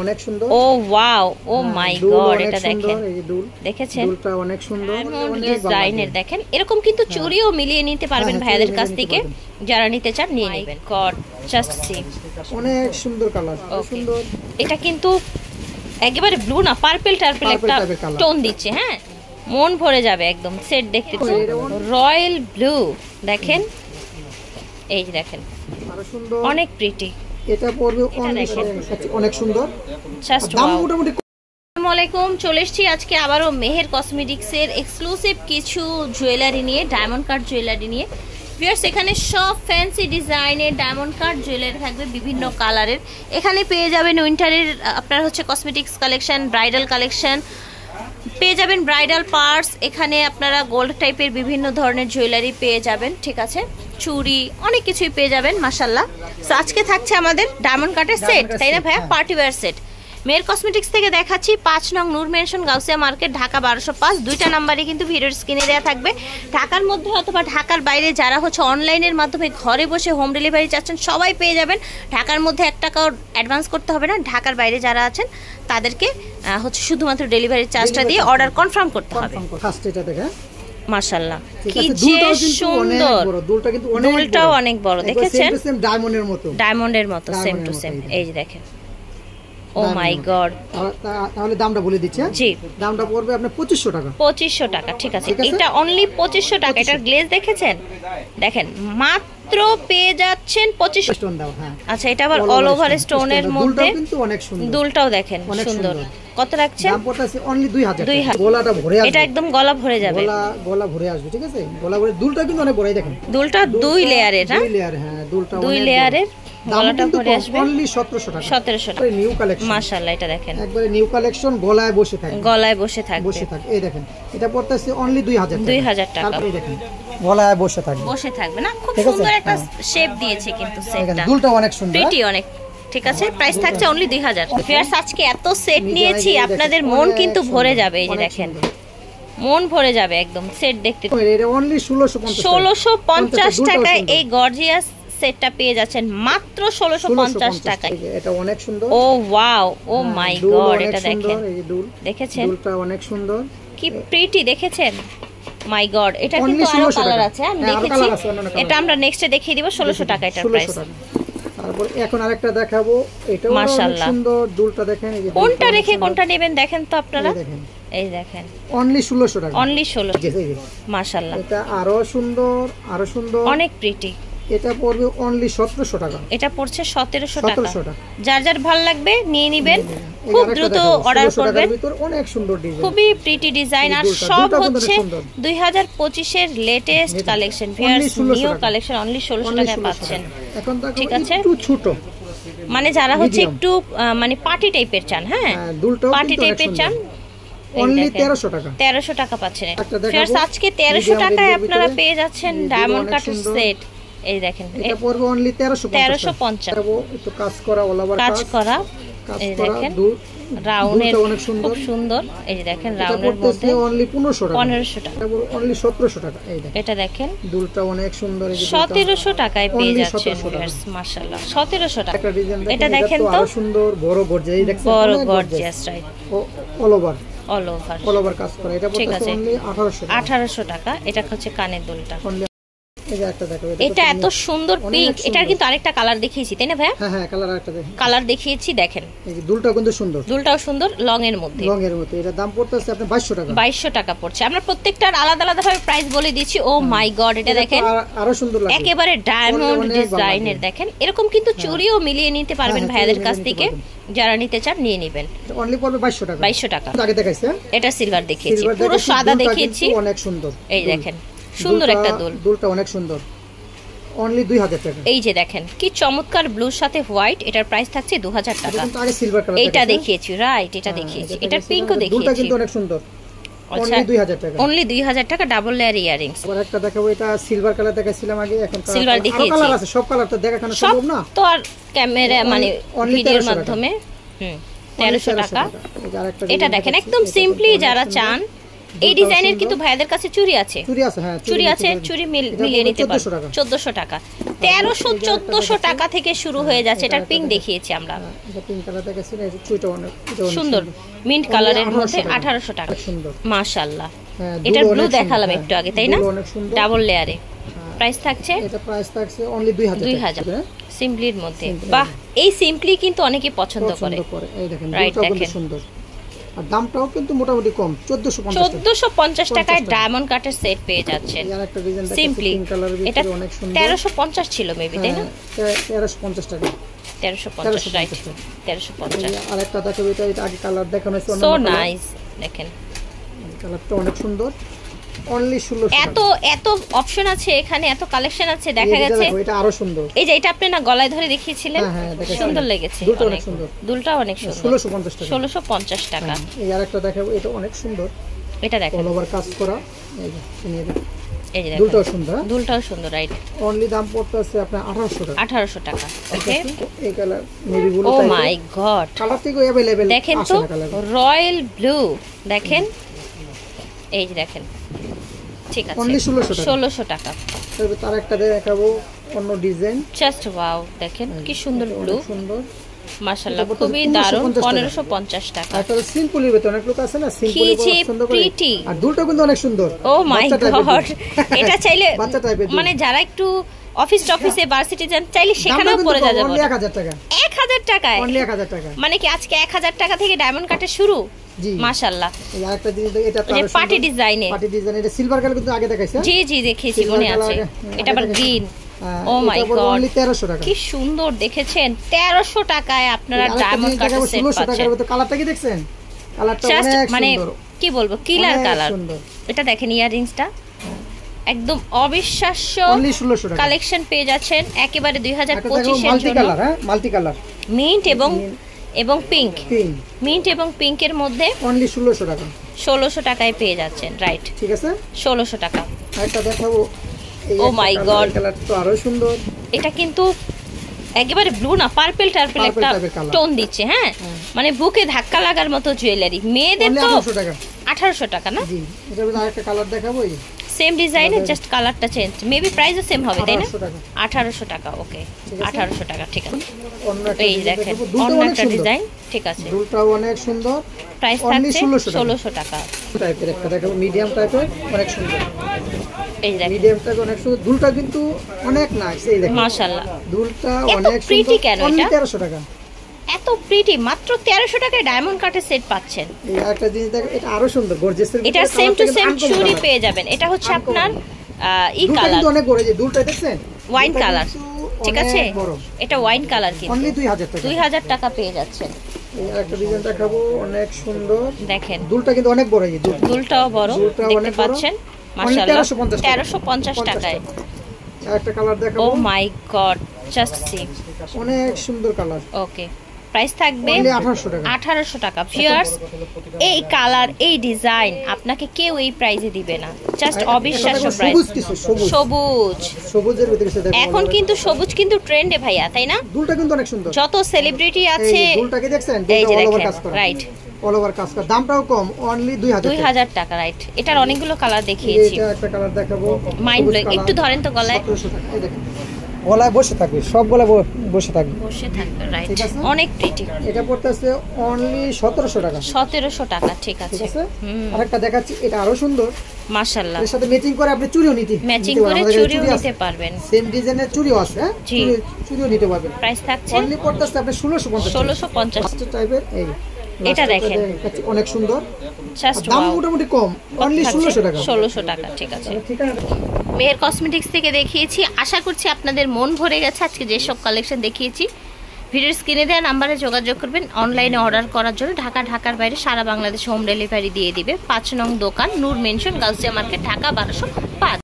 অনেক সুন্দর। ও ওয়াও, ও মাই গড, এটা দেখেন, এই যে দুল দেখেছেন দুলটা অনেক সুন্দর, ডিজাইনের দেখেন। এরকম কিন্তু চুড়িও মিলিয়ে নিতে পারবেন ভাইয়াদের কাছ থেকে, যারা নিতে চান নিয়ে নেবেন। গড, জাস্ট সি, অনেক সুন্দর কালার, সুন্দর। এটা কিন্তু একেবারে ব্লু না, পার্পল টার্পল একটা টোন দিচ্ছে। হ্যাঁ, মন ভরে যাবে একদম সেট দেখতে। রয়্যাল ব্লু দেখেন, এই যে দেখেন, আরো সুন্দর, অনেক প্রিটি। এটা পড়বে অনেক সুন্দর, দাম মোটামুটি। আসসালামু আলাইকুম, চলে এসেছি আজকে আবারও মেহের কসমেটিক্সের এক্সক্লুসিভ কিছু জুয়েলারি নিয়ে, ডায়মন্ড কাট জুয়েলারি নিয়ে। ভিউয়ার্স, এখানে সব ফ্যান্সি ডিজাইনের ডায়মন্ড কাট জুয়েলারি থাকবে বিভিন্ন কালারের। এখানে পেয়ে যাবেন উইন্টারের আপনার হচ্ছে কসমেটিক্স কালেকশন, ব্রাইডাল কালেকশন পেয়ে যাবেন, ব্রাইডাল পার্স। এখানে আপনারা গোল্ড টাইপের বিভিন্ন ধরনের জুয়েলারি পেয়ে যাবেন, ঠিক আছে, চুড়ি, অনেক কিছুই পেয়ে যাবেন মাশাআল্লাহ। তো আজকে থাকছে আমাদের ডায়মন্ড কাটের সেট, তাই না ভাইয়া? Party wear set. Meher cosmetics থেকে দেখাচ্ছি 5 নং নূর মেনশন, গাউসিয়া মার্কেট, ঢাকা 1205। দুইটা নাম্বারে কিন্তু ভিডিওর স্ক্রিনে দেওয়া থাকবে। ঢাকার মধ্যে অথবা ঢাকার বাইরে যারা হচ্ছে অনলাইনের মাধ্যমে ঘরে বসে হোম ডেলিভারি চাচ্ছেন সবাই পেয়ে যাবেন। ঢাকার মধ্যে 1 টাকাও অ্যাডভান্স করতে হবে না। ঢাকার বাইরে যারা আছেন তাদেরকে হচ্ছে শুধুমাত্র ডেলিভারি চার্জটা দিয়ে অর্ডার কনফার্ম করতে হবে। ফার্স্ট এটা দেখেন মাশাআল্লাহ, কি যে সুন্দর। দুলটাও অনেক বড়, দেখেছেন? সেম ডায়মন্ডের মতো, সেম টু সেম। এই যে দেখেন, ও মাই গড। তাহলে দামটা বলে দিচ্ছি। জি, দামটা পড়বে আপনার 2500 টাকা। 2500 টাকা, ঠিক আছে। এটা অনলি 2500 টাকা। এটার গ্লেজ দেখেছেন? দেখেন, মাত্র পেয়ে যাচ্ছেন 2500 স্টোন দাও। হ্যাঁ, আচ্ছা, এটা আবার অল ওভার স্টোনের মধ্যে। দুলটাও কিন্তু অনেক সুন্দর, দুলটাও দেখেন সুন্দর। কত রাখছেন? দাম পড়ছে অনলি 2000। গলাটা ভরে আসবে, এটা একদম গলা ভরে যাবে, গলা ভরে আসবে, ঠিক আছে। গলা ভরে, দুলটা কিন্তু অনেক বড়। দেখেন, দুলটা 2 লেয়ারের। হ্যাঁ, 2 লেয়ার। হ্যাঁ, দুলটা 2 লেয়ারের, গলাটা ভরে আসবে। অনলি 1700 টাকা। 1700 টাকা, নিউ কালেকশন মাশাআল্লাহ। এটা দেখেন, একবারে নিউ কালেকশন, গলায় বসে থাকে, গলায় বসে থাকবে। এই দেখেন, এটা পড়তেছে অনলি 2000 টাকা। টাকা। এই দেখেন, গলায় বসে থাকবে না? খুব সুন্দর একটা শেপ দিয়েছে কিন্তু সেটটা। দুলটা অনেক সুন্দর, প্রিটি অনেক, ঠিক আছে। প্রাইস থাকছে অনলি 2000। ভিউয়ার্স, আজকে এত সেট নিয়েছি, আপনাদের মন কিন্তু ভরে যাবে। এই যে দেখেন, মন ভরে যাবে একদম সেট দেখতে। এটা অনলি 1650 টাকায় এই গর্জিয়াস সেটটা পেয়ে যাচ্ছেন মাত্র 1650 টাকায়। এটা অনেক সুন্দর। ও ওয়াও, ও মাই গড, এটা দেখেন, এই যে দুল, দেখেছেন? দুলটা অনেক সুন্দর, কি প্রিটি, দেখেছেন? মাই গড, এটা কিন্তু আরো কালার আছে, আমি দেখেছি। এটা আমরা নেক্সটে দেখিয়ে দিব। 1600 টাকা এটার প্রাইস। তারপর এখন আরেকটা দেখাবো, এটাও অনেক সুন্দর। দুলটা দেখেন, এই যে কোনটা রেখে কোনটা নেবেন দেখেন তো আপনারা। এই দেখেন, অনলি 1600 টাকা। অনলি 16, মাশাআল্লাহ। এটা আরো সুন্দর, অনেক প্রিটি। এটা পড়বে অনলি 1700 টাকা। এটা পড়ছে 1700 টাকা। যার যার ভালো লাগবে নিয়ে নেবেন, খুব দ্রুত অর্ডার করবেন। অনেক সুন্দর ডিজাইন, খুবই প্রিটি ডিজাইন। আর সব হচ্ছে 2025 এর latest collection. Viewers, new collection only 1600 টাকায় পাচ্ছেন, ঠিক আছে। একটু ছোট, মানে যারা হচ্ছে একটু মানে পার্টি টাইপের চান, হ্যাঁ, পার্টি টাইপের চান, অনলি 1300 টাকা। 1300 টাকা পাচ্ছেন। ভিউয়ার্স, আজকে 1300 টাকায় আপনারা পেয়ে যাচ্ছেন ডায়মন্ড কাটের সেট। এই দেখেন, এটা পড়বে অনলি 1350। একটু কাজ করা, অল ওভার কাজ করা। এই দেখেন, রাউন্ডের খুব সুন্দর। এই যে দেখেন, রাউন্ডের মধ্যে অনলি 1500 টাকা। এটা অনলি 1700 টাকা। এই দেখেন, এটা দেখেন, দুলটা অনেক সুন্দর। এই যে 1700 টাকায় পেয়ে যাচ্ছেন ভিউয়ার্স, মাশাআল্লাহ। 1700 টাকা। এটা দেখেন তো, আরো সুন্দর, বড় গর্জিয়াস। এই দেখেন, বড় গর্জিয়াস, রাইট, অল ওভার কাজ করা। এটা পড়ছে অনলি 1800 টাকা। এটা হচ্ছে কানের দুলটা। এটা এত সুন্দর পিঙ্ক। এটার কিন্তু আরেকটা কালার দেখিয়েছি, তাই না ভাই? হ্যাঁ হ্যাঁ, কালার আরেকটা দেখেন, কালার দেখিয়েছি। দেখেন, এই যে দুলটা কিন্তু সুন্দর, দুলটাও সুন্দর, লং এর মধ্যে। এটা দাম পড়তেছে আপনার 2200 টাকা। 2200 টাকা পড়ছে। আমরা প্রত্যেকটার আলাদা আলাদা ভাবে প্রাইস বলে দিচ্ছি। ও মাই গড, এটা দেখেন, আরো সুন্দর লাগে, একেবারে ডায়মন্ড ডিজাইনের। দেখেন, এরকম কিন্তু চুড়িও মিলিয়ে নিতে পারবেন ভাইয়াদের কাছ থেকে, যারা নিতে চান নিয়ে নেবেন। অনলি পড়বে 2200 টাকা। 2200 টাকা। আগে দেখাইছে, এটা সিলভার দেখিয়েছি, পুরো সাদা দেখিয়েছি, অনেক সুন্দর। এই দেখেন, সুন্দর একটা দুল, দুলটা অনেক সুন্দর, অনলি 2000 টাকা। এই যে দেখেন, কি চমৎকার ব্লুর সাথে হোয়াইট। এটার প্রাইস থাকছে 2000 টাকা। আগে সিলভার কালার এটা দেখিয়েছি, রাইট, এটা দেখিয়েছি। এটার পিঙ্কও দেখিয়েছি, দুলটা কিন্তু অনেক সুন্দর। অনলি 2000 টাকা। অনলি 2000 টাকা, ডাবল লেয়ার ইয়ারিংস। আবার একটা দেখাবো, এটা সিলভার কালার দেখাইছিলাম আগে, এখন সিলভার দেখিয়েছি। কালার আছে, সব কালার তো দেখানো সম্ভব না, তো আর ক্যামেরা মানে ভিডিওর মাধ্যমে। 1300 টাকা। এটা দেখেন, একদম সিম্পলি যারা চান এই ডিজাইনের কিন্তু ভাইয়াদের কাছে চুড়ি আছে, হ্যাঁ চুড়ি আছে, চুড়ি মিলিয়ে নিতে পারবেন। 1400 টাকা, 1300-1400 টাকা থেকে শুরু হয়ে যাচ্ছে। এটার পিঙ্ক দেখিয়েছি আমরা, এটা পিঙ্ক কালার দেখাচ্ছি, এই চুড়িটা অনেক সুন্দর মিন্ট কালারের মধ্যে 1800 টাকা, মাশাআল্লাহ। এটার ব্লু দেখালাম একটু আগে, তাই না? ডাবল লেয়ারে। প্রাইস থাকছে, এটা প্রাইস থাকছে অনলি 2000 সিম্পলির মধ্যে। বাহ, এই সিম্পলি কিন্তু অনেকে পছন্দ করে। এই দেখেন, এটা খুব সুন্দর, আর দামটাও কিন্তু মোটামুটি কম, 1450 টাকায় ডায়মন্ড কাটের সেট পেয়ে যাচ্ছেন। সিম্পলি এটা 1350 ছিল মেবি, তাই না? 1350 টাকা, 1350 রাইট, 1350। আরেকটা দেখাবো, এটা আগে কালার দেখানো হয়েছে, সো নাইস। দেখেন কালারটা অনেক সুন্দর, অনলি 1600 এত এত অপশন আছে এখানে, এত কালেকশন আছে। দেখা গেছে এটা আরো সুন্দর, এই যে এটা আপনি না গলায় ধরে দেখিয়েছিলেন, সুন্দর লেগেছে, অনেক সুন্দর, দুলটা অনেক সুন্দর, 1650 টাকা, 1650 টাকা। এই আরেকটা দেখাবো, এটা অনেক সুন্দর, এটা দেখেন অল ওভার কাজ করা, এই যে এই যে দুলটাও সুন্দর, দুলটাও সুন্দর, রাইট। অনলি দাম পড়তেছে আপনার 1800 টাকা, 1800 টাকা। ওকে, এই কালার নেভি ব্লু, ও মাই গড, কালার থেকে अवेलेबल দেখেন তো, রয়্যাল ব্লু দেখেন, এই যে দেখেন, ঠিক আছে, অনলি 1600 টাকা। তার একটা দেখাবো অন্য ডিজাইন, জাস্ট ওয়াও, দেখেন কি সুন্দর ব্লু, সুন্দর মাশাআল্লাহ, খুবই দারুণ। 1550 টাকা। একটা সিম্পলের ভিতরে অনেক লোক আছে না, সিম্পল পছন্দ করে, আর দুলটা কিন্তু অনেক সুন্দর। ও মাই গড, এটা চাইলে মানে যারা একটু অফিসে ভার্সিটি যান, চাইলে সেখানেও পরে যাবে। 1000 টাকা, 1000 টাকায়, অনলি 1000 টাকা। মানে কি আজকে 1000 টাকা থেকে ডায়মন্ড কাটে শুরু, মাশাআল্লাহ। এই আরেকটা জিনিস, এটা তো পার্টি ডিজাইনে, এটা সিলভার কালার কিন্তু আগে দেখাইছে। জি দেখিয়েছি, মনে আছে। এটা আবার গ্রিন, ও মাই গড, অনলি 1300 টাকা। কি সুন্দর দেখেছেন, 1300 টাকায় আপনারা ডায়মন্ড কাটের সেট পাচ্ছেন। কালারটা কি দেখছেন? কালারটা অনেক সুন্দর, মানে কি বলবো, কিলার কালার। এটা দেখেন, ইয়ারিংসটা একদম অবিশ্বাস্য কালেকশন পেয়ে যাচ্ছেন একেবারে 2025 এর জন্য। মাল্টি কালার মিন্ট এবং পিঙ্ক, মিন্ট এবং পিঙ্কের মধ্যে অনলি 1600 টাকা, 1600 টাকায় পেয়ে যাচ্ছেন, রাইট। ঠিক আছে, 1600 টাকা। আরেকটা দেখাবো, ও মাই গড, কালারটা তো আরো সুন্দর। এটা কিন্তু একেবারে ব্লু না, পার্পল টার্পল একটা টোন দিচ্ছে, হ্যাঁ, মানে বুকে ধাক্কা লাগার মতো জুয়েলারি। মেয়েদের তো 1800 টাকা না? জি, এটার মধ্যে আরেকটা কালার দেখাবো, এই সেম ডিজাইনের, জাস্ট কালারটা চেঞ্জ, মেবি প্রাইসও সেম হবে, তাই না? 1800 টাকা। ওকে, 1800 টাকা, ঠিক আছে। এই দেখেন অন্য একটা ডিজাইন, ঠিক আছে, দুলটাও অনেক সুন্দর, প্রাইস থাকছে 1600 টাকা। টাইপের একটা দেখাবো, মিডিয়াম টাইপের, অনেক সুন্দর। এই দেখেন, মিডিয়ামটা অনেক সুন্দর, দুলটা কিন্তু অনেক নাইস, এই দেখেন মাশাআল্লাহ, দুলটা অনেক প্রিটি। কেন এটা 1300 টাকা? এত প্রিটি, মাত্র 1300 টাকায় ডায়মন্ড কাটের সেট পাচ্ছেন। এই একটা জিনিস দেখেন, এটা আরো সুন্দর, গর্জিয়াসের ভিতরে, এটা সেম টু সেম চুড়ি পেয়ে যাবেন। এটা হচ্ছে আপনার কালার, কিন্তু অনেক বড়, এই যে দুলটা দেখছেন, ওয়াইন কালার, ঠিক আছে, এটা ওয়াইন কালার, কিন্তু অনলি 2000 টাকা, 2000 টাকা পেয়ে যাচ্ছেন। এই একটা ডিজাইন দেখাবো, অনেক সুন্দর, দেখেন দুলটা কিন্তু অনেক বড়, এই যে দুলটাও বড়, দেখতে পাচ্ছেন, মাশাআল্লাহ, 1350 টাকায়। একটা কালার দেখাবো, ও মাই গড, জাস্ট সি, অনেক সুন্দর কালার। ওকে, প্রাইস থাকবে 1800 টাকা। ভিউয়ার্স, এই কালার, এই ডিজাইন আপনাকে কেউ এই প্রাইসে দিবে না, জাস্ট অবিশ্বাস্য প্রাইস। সবুজের ভিতরে দেখো, এখন কিন্তু সবুজ কিন্তু ট্রেন্ডে ভাইয়া, তাই না? দুলটা কিন্তু অনেক সুন্দর, যত সেলিব্রিটি আছে, এই দুলটাকে দেখছেন, এই যে অল ওভার দেখেন, কাজ করা, রাইট, অল ওভার কাজ করা, দামটাও কম, অনলি 2000 টাকা, রাইট। এটার অনেকগুলো কালার দেখিয়েছি, এটা একটা কালার দেখাবো, মাইন্ড ব্লোয়িং। একটু ধরেন তো গলায়, 1700 টাকা, এই দেখেন, গলায় বসে থাকবে, সব গলায় বসে থাকবে, রাইট, অনেক প্রিটি। এটা পড়তেছে অনলি 1700 টাকা, 1700 টাকা, ঠিক আছে। আরেকটা দেখাচ্ছি, এটা আরো সুন্দর, মাশাআল্লাহ, এর সাথে ম্যাচিং করে আপনি চুড়িও নিতে পারবেন, সেম ডিজাইনের চুড়িও আছে, চুড়িও নিতে পারবেন। প্রাইস থাকছে অনলি পড়তেছে আপনি 1650 টাইপের। এই এটা দেখেন, অনেক সুন্দর, জাস্ট দাম মোটামুটি কম, অনলি 1600 টাকা, 1600 টাকা, ঠিক আছে। মেহের কসমেটিক্স থেকে দেখিয়েছি, আশা করছি আপনাদের মন ভরে গেছে। আজকে যেসব কালেকশন দেখিয়েছি, ভিডিওর স্ক্রিনে দেওয়া নাম্বারে যোগাযোগ করবেন অনলাইনে অর্ডার করার জন্য। ঢাকার বাইরে সারা বাংলাদেশ হোম ডেলিভারি দিয়ে দিবে। 5 নং দোকান, নূর মেনশন, গাউসিয়া মার্কেট, ঢাকা 1205।